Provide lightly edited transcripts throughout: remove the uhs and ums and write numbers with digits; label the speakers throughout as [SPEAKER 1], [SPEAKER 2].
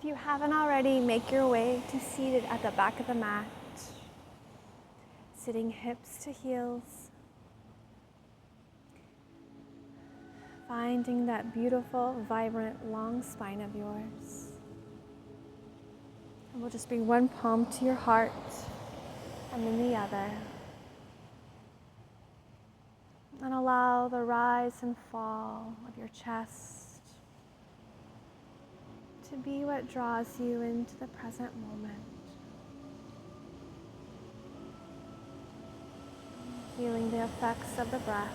[SPEAKER 1] If you haven't already, make your way to seated at the back of the mat, sitting hips to heels, finding that beautiful, vibrant, long spine of yours. And we'll just bring one palm to your heart and then the other. And allow the rise and fall of your chest to be what draws you into the present moment. Feeling the effects of the breath.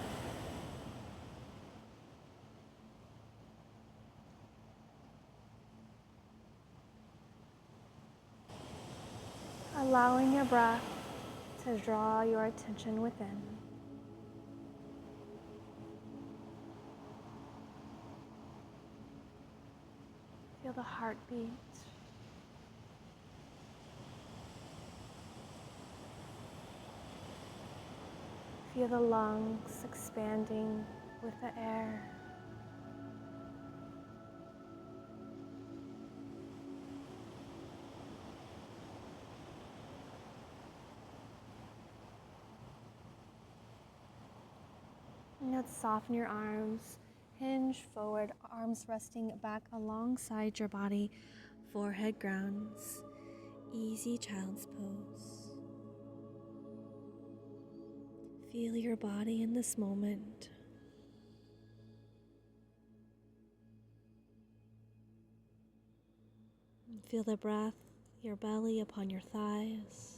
[SPEAKER 1] Allowing your breath to draw your attention within. Feel the heartbeat. Feel the lungs expanding with the air. Now soften your arms, hinge forward, arms resting back alongside your body, forehead grounds, easy child's pose. Feel your body in this moment. Feel the breath, your belly upon your thighs.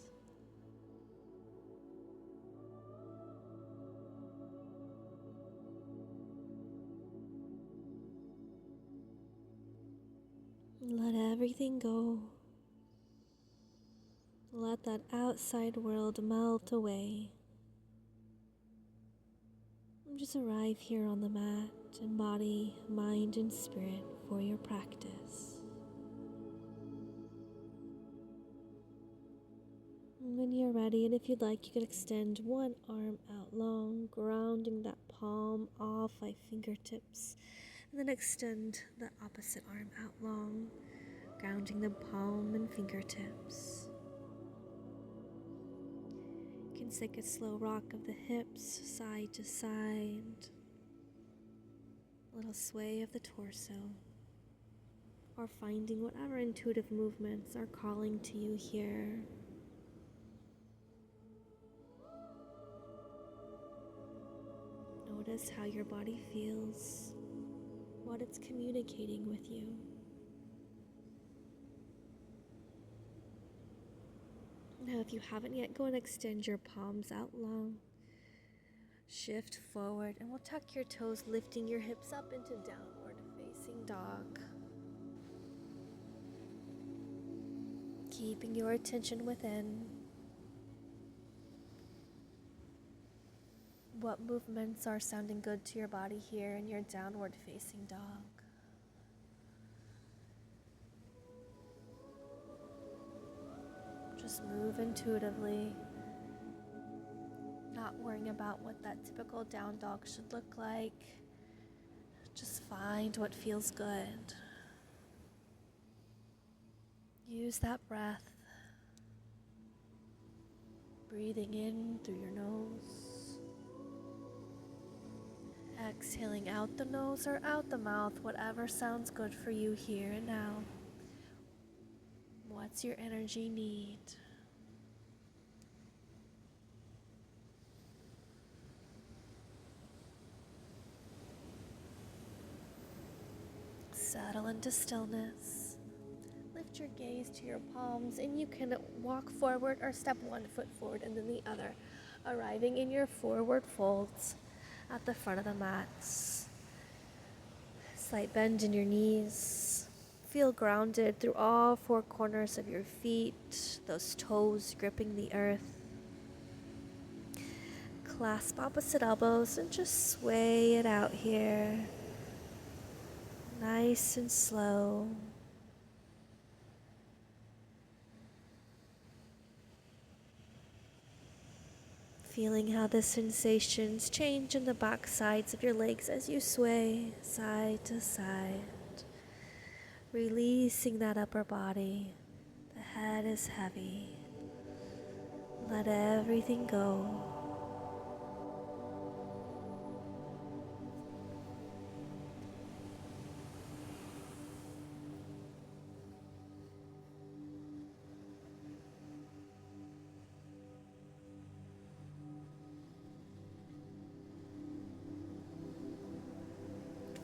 [SPEAKER 1] Let everything go. Let that outside world melt away. Just arrive here on the mat in body, mind, and spirit for your practice. When you're ready, and if you'd like, you could extend one arm out long, grounding that palm off by fingertips. And then extend the opposite arm out long, grounding the palm and fingertips. You can take a slow rock of the hips, side to side. A little sway of the torso. Or finding whatever intuitive movements are calling to you here. Notice how your body feels, what it's communicating with you. Now, if you haven't yet, go and extend your palms out long. Shift forward, and we'll tuck your toes, lifting your hips up into downward facing dog. Keeping your attention within. What movements are sounding good to your body here in your downward facing dog? Just move intuitively, not worrying about what that typical down dog should look like. Just find what feels good. Use that breath, breathing in through your nose, exhaling out the nose or out the mouth, whatever sounds good for you here and now. What's your energy need? Settle into stillness. Lift your gaze to your palms, and you can walk forward or step one foot forward and then the other, arriving in your forward folds at the front of the mats. Slight bend in your knees. Feel grounded through all four corners of your feet, those toes gripping the earth. Clasp opposite elbows and just sway it out here. Nice and slow. Feeling how the sensations change in the back sides of your legs as you sway side to side. Releasing that upper body. The head is heavy. Let everything go.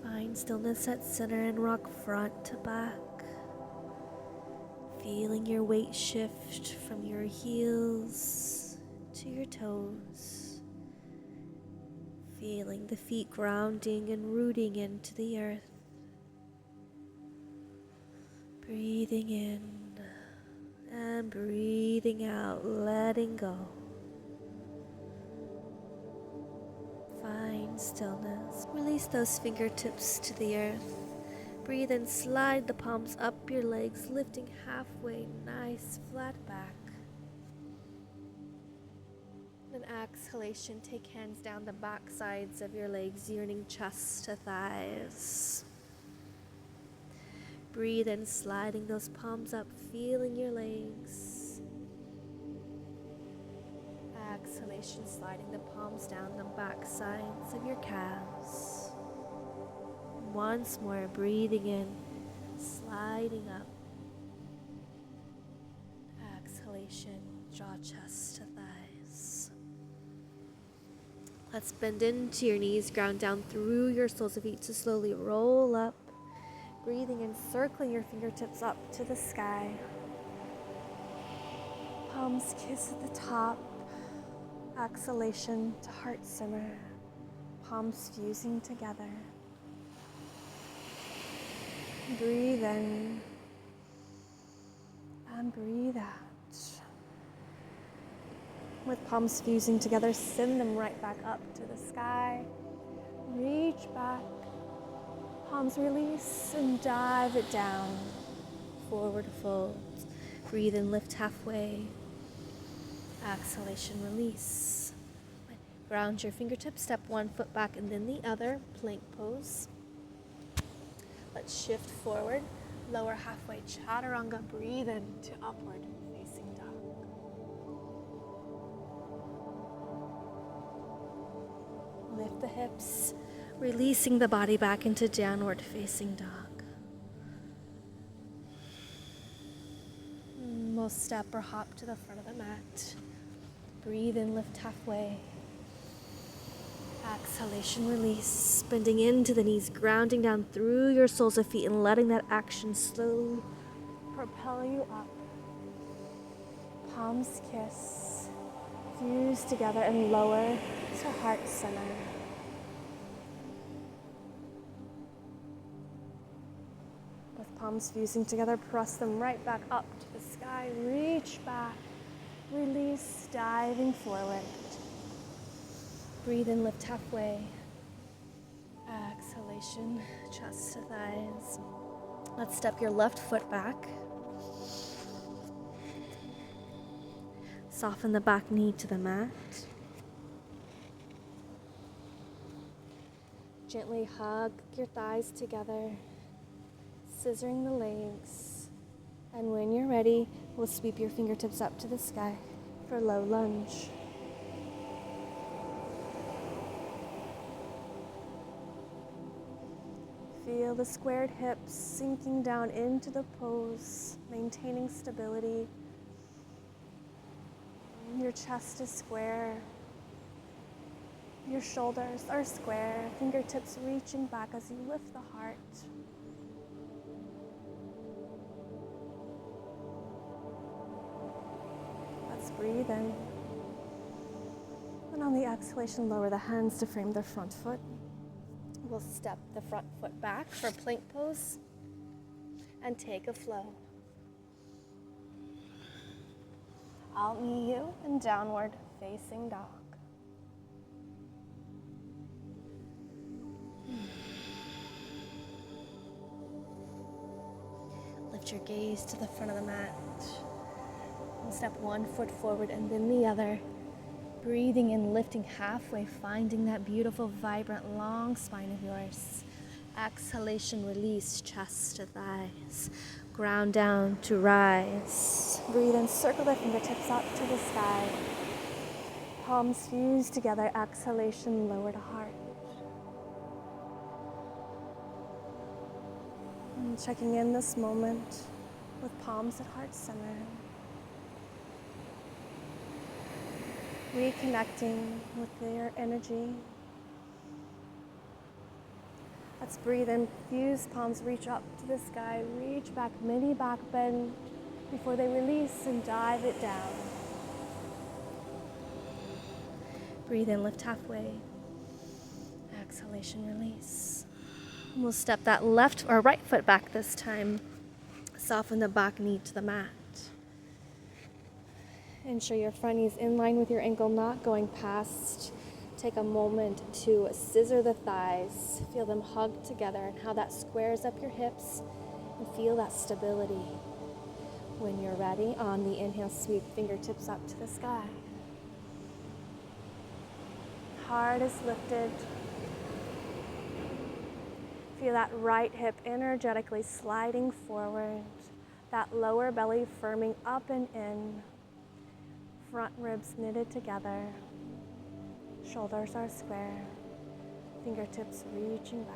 [SPEAKER 1] Find stillness at center and rock front to back. Feeling your weight shift from your heels to your toes. Feeling the feet grounding and rooting into the earth. Breathing in and breathing out, letting go. Find stillness. Release those fingertips to the earth. Breathe and slide the palms up your legs, lifting halfway, nice flat back. Then exhalation, take hands down the back sides of your legs, yearning chest to thighs. Breathe and sliding those palms up, feeling your legs. Exhalation, sliding the palms down the back sides of your calves. Once more, breathing in, sliding up. Exhalation, jaw, chest to thighs. Let's bend into your knees, ground down through your soles of feet to slowly roll up. Breathing in, circling your fingertips up to the sky. Palms kiss at the top. Exhalation to heart center. Palms fusing together. Breathe in and breathe out. With palms fusing together, send them right back up to the sky. Reach back. Palms release and dive it down. Forward fold. Breathe in, lift halfway. Exhalation, release. Ground your fingertips, step one foot back and then the other, plank pose. Let's shift forward, lower halfway, chaturanga, breathe into upward facing dog. Lift the hips, releasing the body back into downward facing dog. We'll step or hop to the front of the mat. Breathe in, lift halfway. Exhalation, release, bending into the knees, grounding down through your soles of feet and letting that action slowly propel you up. Palms kiss, fuse together and lower to heart center. With palms fusing together, press them right back up to the sky, reach back, release, diving forward. Breathe in, lift halfway. Exhalation, chest to thighs. Let's step your left foot back. Soften the back knee to the mat. Gently hug your thighs together, scissoring the legs. And when you're ready, we'll sweep your fingertips up to the sky for low lunge. Feel the squared hips sinking down into the pose, maintaining stability. Your chest is square. Your shoulders are square, fingertips reaching back as you lift the heart. Let's breathe in. And on the exhalation, lower the hands to frame the front foot. We'll step the front foot back for plank pose and take a flow. I'll meet you in downward facing dog. Lift your gaze to the front of the mat. And step one foot forward and then the other. Breathing in, lifting halfway, finding that beautiful, vibrant, long spine of yours. Exhalation, release, chest to thighs. Ground down to rise. Breathe in, circle the fingertips up to the sky. Palms fuse together, exhalation, lower to heart. And checking in this moment with palms at heart center. Reconnecting with their energy. Let's breathe in, fuse, palms reach up to the sky, reach back, mini back bend before they release and dive it down. Breathe in, lift halfway. Exhalation, release. And we'll step that left or right foot back this time. Soften the back knee to the mat. Ensure your front knee's in line with your ankle, not going past. Take a moment to scissor the thighs. Feel them hug together and how that squares up your hips, and feel that stability. When you're ready, on the inhale, sweep fingertips up to the sky. Heart is lifted. Feel that right hip energetically sliding forward. That lower belly firming up and in. Front ribs knitted together. Shoulders are square. Fingertips reaching back.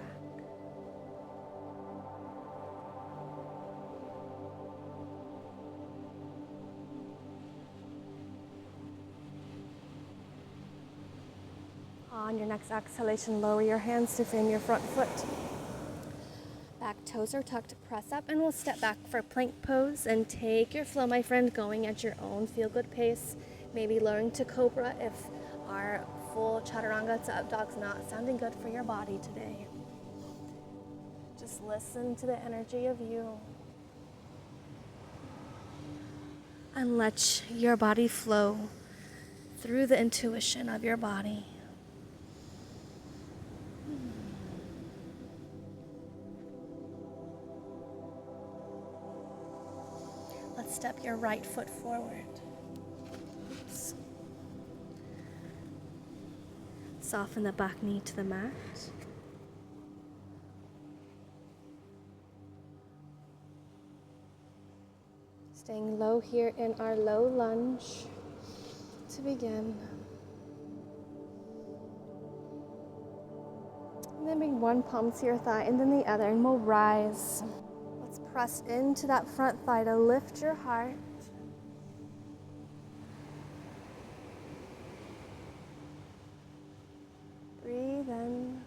[SPEAKER 1] On your next exhalation, lower your hands to frame your front foot. Back toes are tucked, press up, and we'll step back for plank pose and take your flow, my friend, going at your own feel-good pace. Maybe lowering to cobra if our full chaturanga to up dog's not sounding good for your body today. Just listen to the energy of you. And let your body flow through the intuition of your body. Let's step your right foot forward. Oops. Soften the back knee to the mat. Staying low here in our low lunge to begin. And then bring one palm to your thigh and then the other, and we'll rise. Let's press into that front thigh to lift your heart. Breathe in.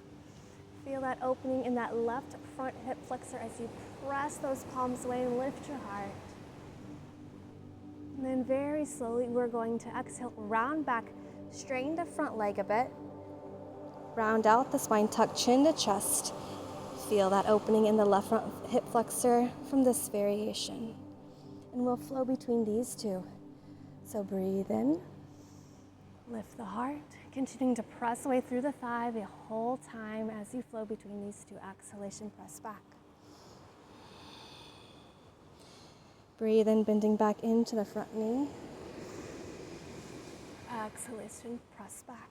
[SPEAKER 1] Feel that opening in that left front hip flexor as you press those palms away and lift your heart. And then very slowly, we're going to exhale, round back, straighten the front leg a bit. Round out the spine, tuck chin to chest. Feel that opening in the left front hip flexor from this variation. And we'll flow between these two. So breathe in, lift the heart, continuing to press away through the thigh the whole time as you flow between these two. Exhalation, press back. Breathe in, bending back into the front knee. Exhalation, press back.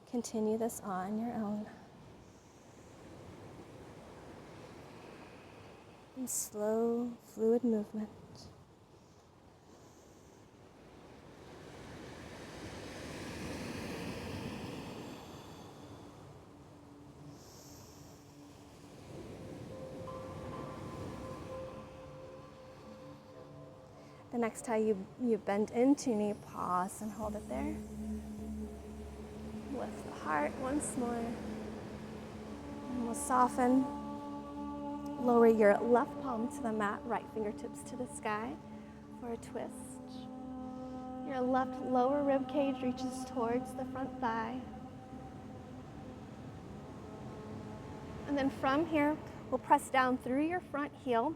[SPEAKER 1] Continue this on your own. And slow, fluid movement. The next time you bend into knee, pause and hold it there. Lift the heart once more. And we'll soften. Lower your left palm to the mat, right fingertips to the sky for a twist. Your left lower rib cage reaches towards the front thigh. And then from here, we'll press down through your front heel,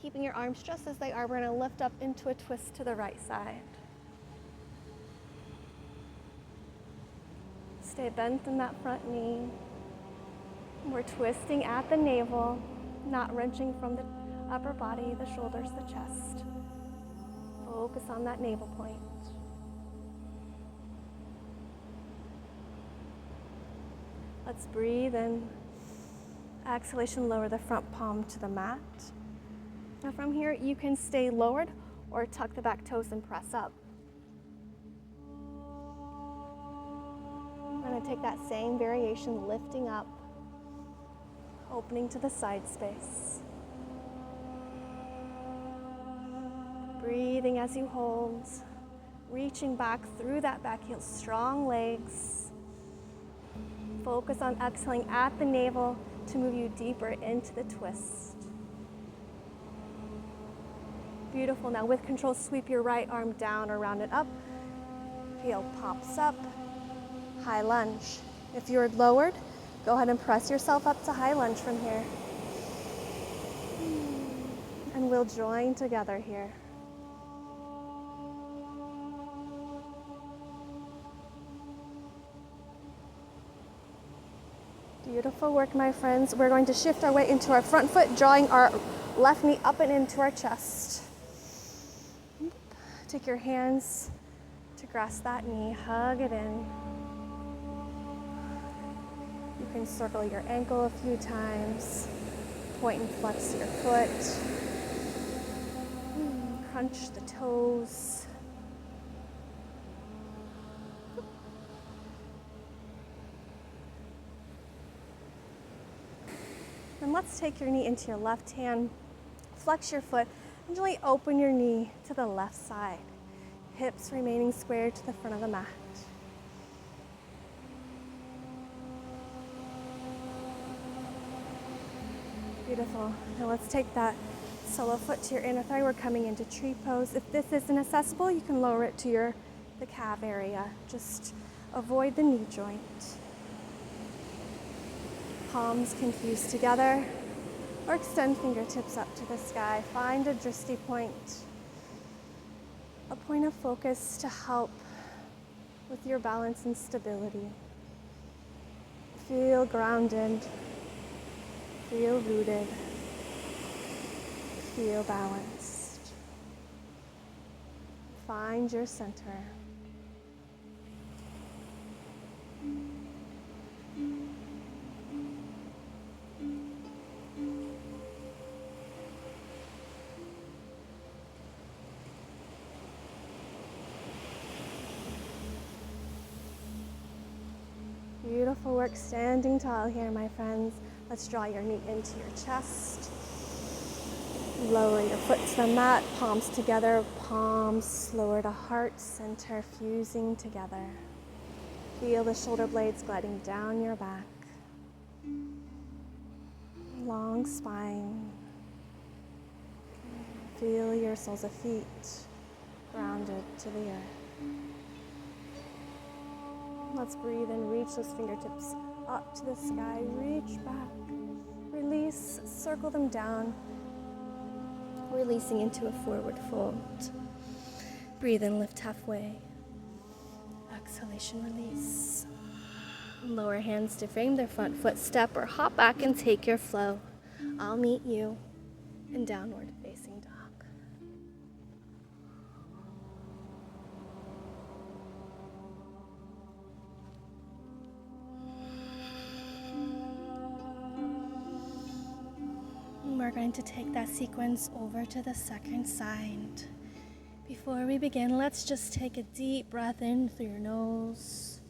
[SPEAKER 1] keeping your arms just as they are. We're going to lift up into a twist to the right side. Stay bent in that front knee. We're twisting at the navel, not wrenching from the upper body, the shoulders, the chest. Focus on that navel point. Let's breathe in. Exhalation, lower the front palm to the mat. Now from here, you can stay lowered or tuck the back toes and press up. I'm going to take that same variation, lifting up, opening to the side space. Breathing as you hold, reaching back through that back heel, strong legs. Focus on exhaling at the navel to move you deeper into the twist. Beautiful. Now with control, sweep your right arm down or round it up. Heel pops up. High lunge. If you're lowered, go ahead and press yourself up to high lunge from here. And we'll join together here. Beautiful work, my friends. We're going to shift our weight into our front foot, drawing our left knee up and into our chest. Take your hands to grasp that knee, hug it in. You can circle your ankle a few times, point and flex your foot, crunch the toes. And let's take your knee into your left hand, flex your foot, and gently open your knee to the left side. Hips remaining square to the front of the mat. Beautiful. Now let's take that solo foot to your inner thigh. We're coming into tree pose. If this isn't accessible, you can lower it to the calf area. Just avoid the knee joint. Palms can fuse together or extend fingertips up to the sky. Find a drishti point, a point of focus to help with your balance and stability. Feel grounded, feel rooted, feel balanced. Find your center. Beautiful work, standing tall here, my friends. Let's draw your knee into your chest. Lower your foot to the mat, palms together, palms lower to heart center, fusing together. Feel the shoulder blades gliding down your back. Long spine. Feel your soles of feet grounded to the earth. Let's breathe and reach those fingertips up to the sky. Reach back. Release, circle them down. Releasing into a forward fold. Breathe and lift halfway. Exhalation, release. Lower hands to frame their front foot, step or hop back and take your flow. I'll meet you in downward facing dog. We're going to take that sequence over to the second side. Before we begin, let's just take a deep breath in through your nose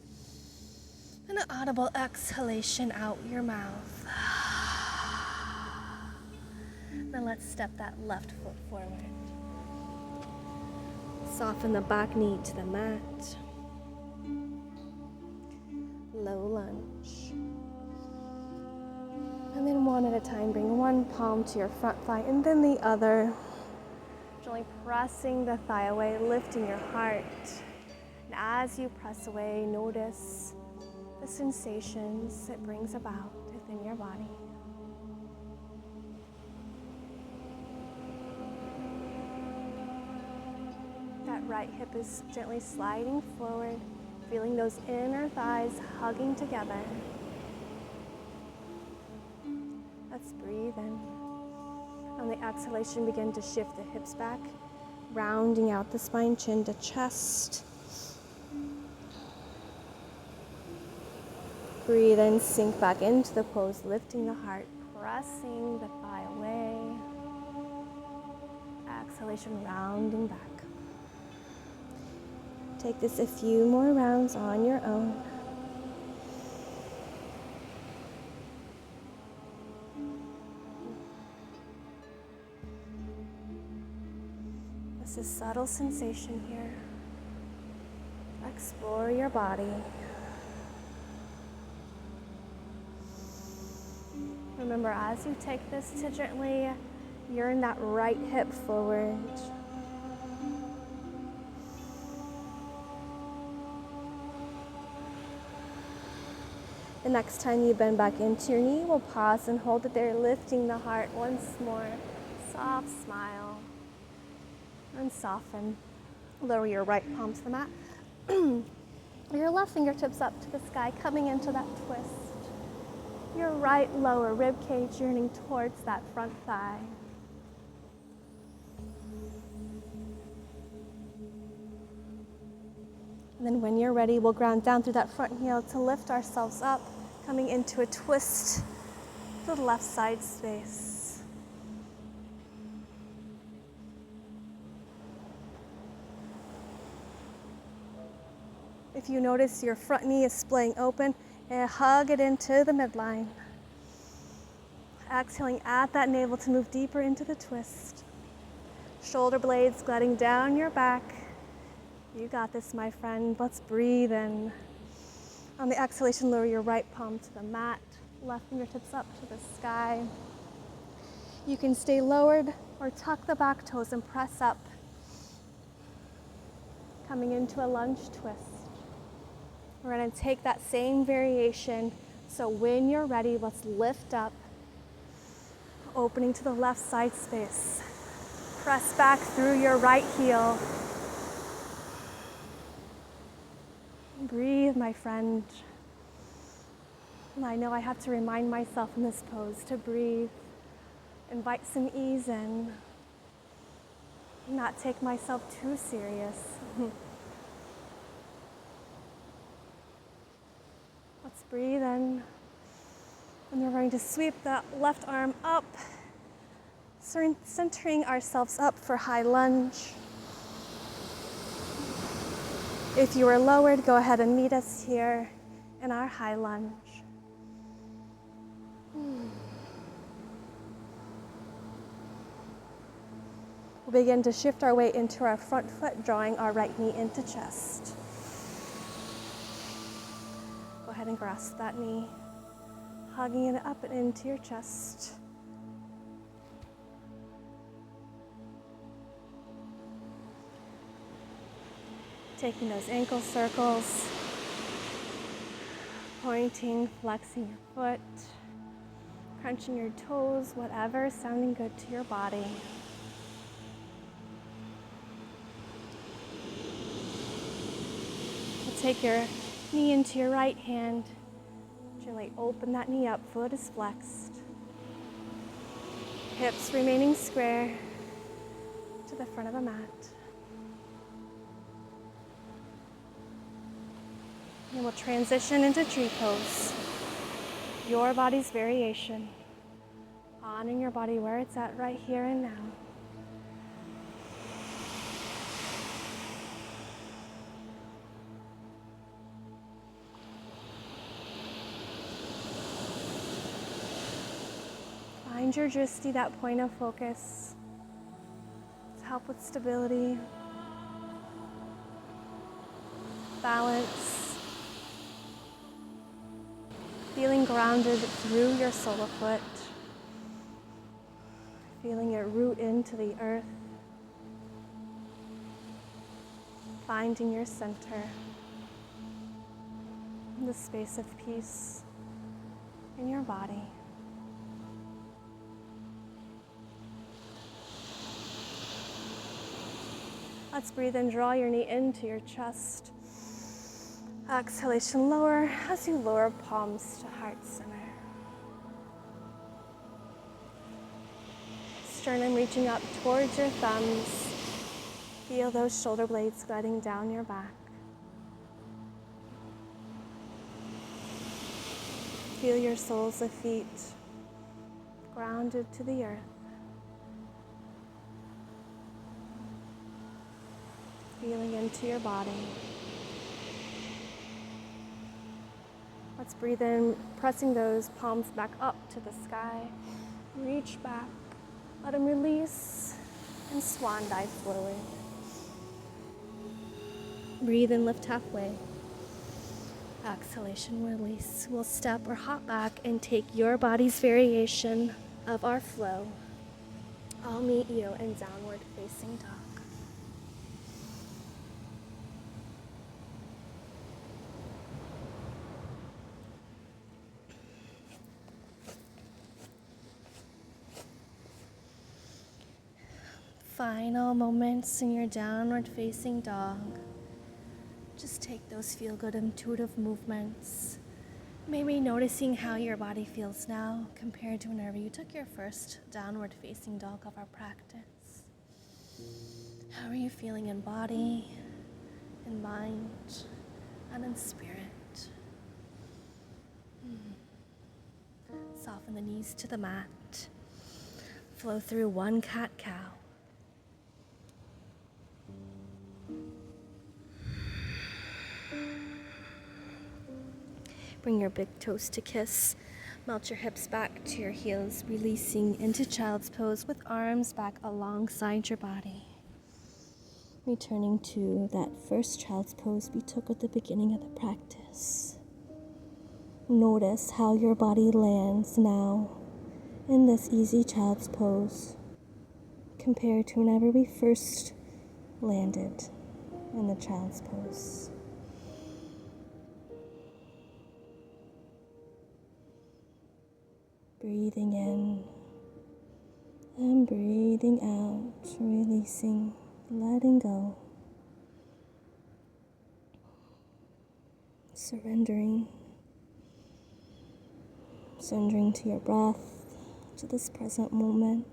[SPEAKER 1] and an audible exhalation out your mouth. Then let's step that left foot forward. Soften the back knee to the mat. Low lunge. And then one at a time, bring one palm to your front thigh and then the other. Gently pressing the thigh away, lifting your heart. And as you press away, notice the sensations it brings about within your body. That right hip is gently sliding forward, feeling those inner thighs hugging together. Let's breathe in. On the exhalation, begin to shift the hips back, rounding out the spine, chin to chest. Breathe in, sink back into the pose, lifting the heart, pressing the thigh away. Exhalation, rounding back. Take this a few more rounds on your own. This is subtle sensation here. Explore your body. Remember, as you take this to gently yearn that right hip forward. The next time you bend back into your knee, we'll pause and hold it there, lifting the heart once more. Soft smile. And soften. Lower your right palm to the mat. Your left fingertips up to the sky, coming into that twist. Your right lower rib cage yearning towards that front thigh. And then when you're ready, we'll ground down through that front heel to lift ourselves up, coming into a twist to the left side space. If you notice your front knee is splaying open, and hug it into the midline. Exhaling at that navel to move deeper into the twist. Shoulder blades gliding down your back. You got this, my friend. Let's breathe in. On the exhalation, lower your right palm to the mat. Left fingertips up to the sky. You can stay lowered or tuck the back toes and press up. Coming into a lunge twist. We're going to take that same variation. So when you're ready, let's lift up. Opening to the left side space. Press back through your right heel. Breathe, my friend. I know I have to remind myself in this pose to breathe. Invite some ease in. Not take myself too serious. Let's breathe in. And we're going to sweep the left arm up, centering ourselves up for high lunge. If you are lowered, go ahead and meet us here in our high lunge. We'll begin to shift our weight into our front foot, drawing our right knee into chest. Go ahead and grasp that knee, hugging it up and into your chest. Taking those ankle circles, pointing, flexing your foot, crunching your toes, whatever is sounding good to your body. Take your knee into your right hand. Gently open that knee up, foot is flexed. Hips remaining square to the front of the mat. And we'll transition into tree pose. Your body's variation. Honoring your body where it's at right here and now. Find your drishti, that point of focus, to help with stability, balance, feeling grounded through your solar foot, feeling it root into the earth, finding your center, the space of peace in your body. Let's breathe in, draw your knee into your chest. Exhalation, lower as you lower palms to heart center. Sternum reaching up towards your thumbs. Feel those shoulder blades gliding down your back. Feel your soles of feet grounded to the earth. Feeling into your body. Let's breathe in, pressing those palms back up to the sky. Reach back, let them release, and swan dive forward. Breathe in, lift halfway. Exhalation, release. We'll step or hop back and take your body's variation of our flow. I'll meet you in downward facing dog. Final moments in your downward facing dog. Just take those feel-good intuitive movements. Maybe noticing how your body feels now compared to whenever you took your first downward facing dog of our practice. How are you feeling in body, in mind, and in spirit? Soften the knees to the mat. Flow through one cat-cow. Bring your big toes to kiss. Melt your hips back to your heels, releasing into child's pose with arms back alongside your body. Returning to that first child's pose we took at the beginning of the practice. Notice how your body lands now in this easy child's pose compared to whenever we first landed in the child's pose. Breathing in and breathing out, releasing, letting go, surrendering to your breath, to this present moment,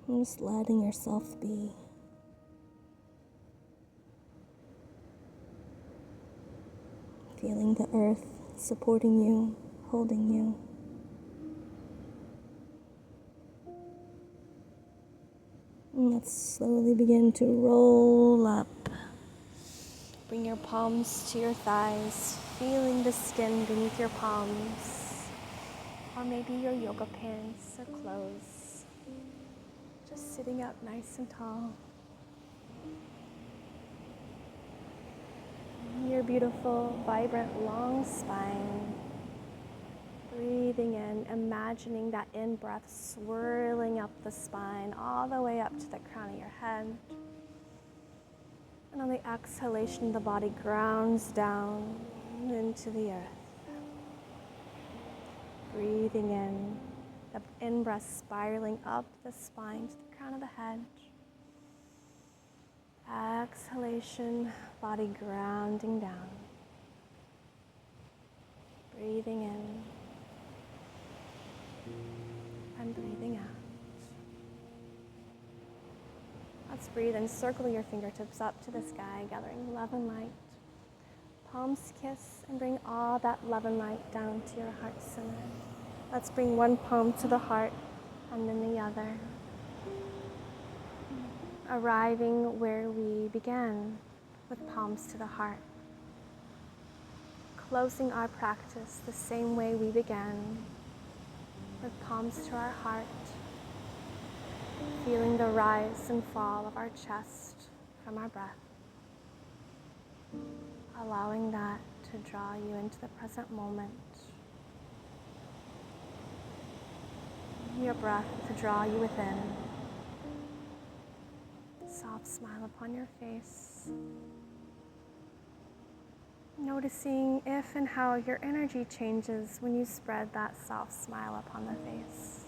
[SPEAKER 1] and just letting yourself be. Feeling the earth supporting you, holding you. And let's slowly begin to roll up. Bring your palms to your thighs, feeling the skin beneath your palms. Or maybe your yoga pants or clothes. Just sitting up nice and tall. Your beautiful, vibrant, long spine. Breathing in, imagining that in-breath swirling up the spine, all the way up to the crown of your head. And on the exhalation, the body grounds down into the earth. Breathing in, the in-breath spiraling up the spine to the crown of the head. Exhalation, body grounding down. Breathing in. And breathing out. Let's breathe and circle your fingertips up to the sky, gathering love and light. Palms kiss and bring all that love and light down to your heart center. Let's bring one palm to the heart and then the other. Arriving where we began, with palms to the heart. Closing our practice the same way we began, with palms to our heart, feeling the rise and fall of our chest from our breath, allowing that to draw you into the present moment, your breath to draw you within, soft smile upon your face, noticing if and how your energy changes when you spread that soft smile upon the face.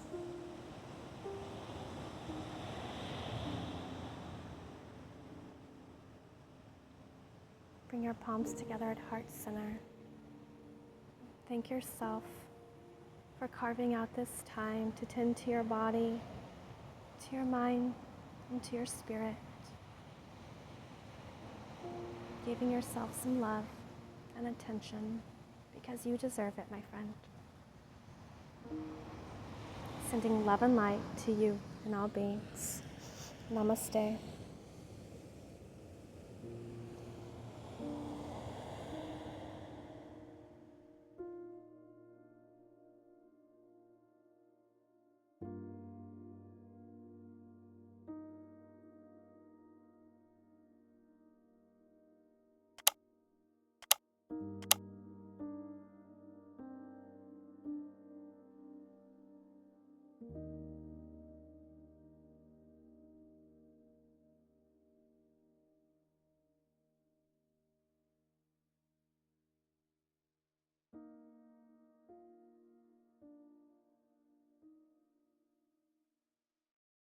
[SPEAKER 1] Bring your palms together at heart center. Thank yourself for carving out this time to tend to your body, to your mind, and to your spirit. Giving yourself some love and attention because you deserve it, my friend. Sending love and light to you and all beings. Namaste.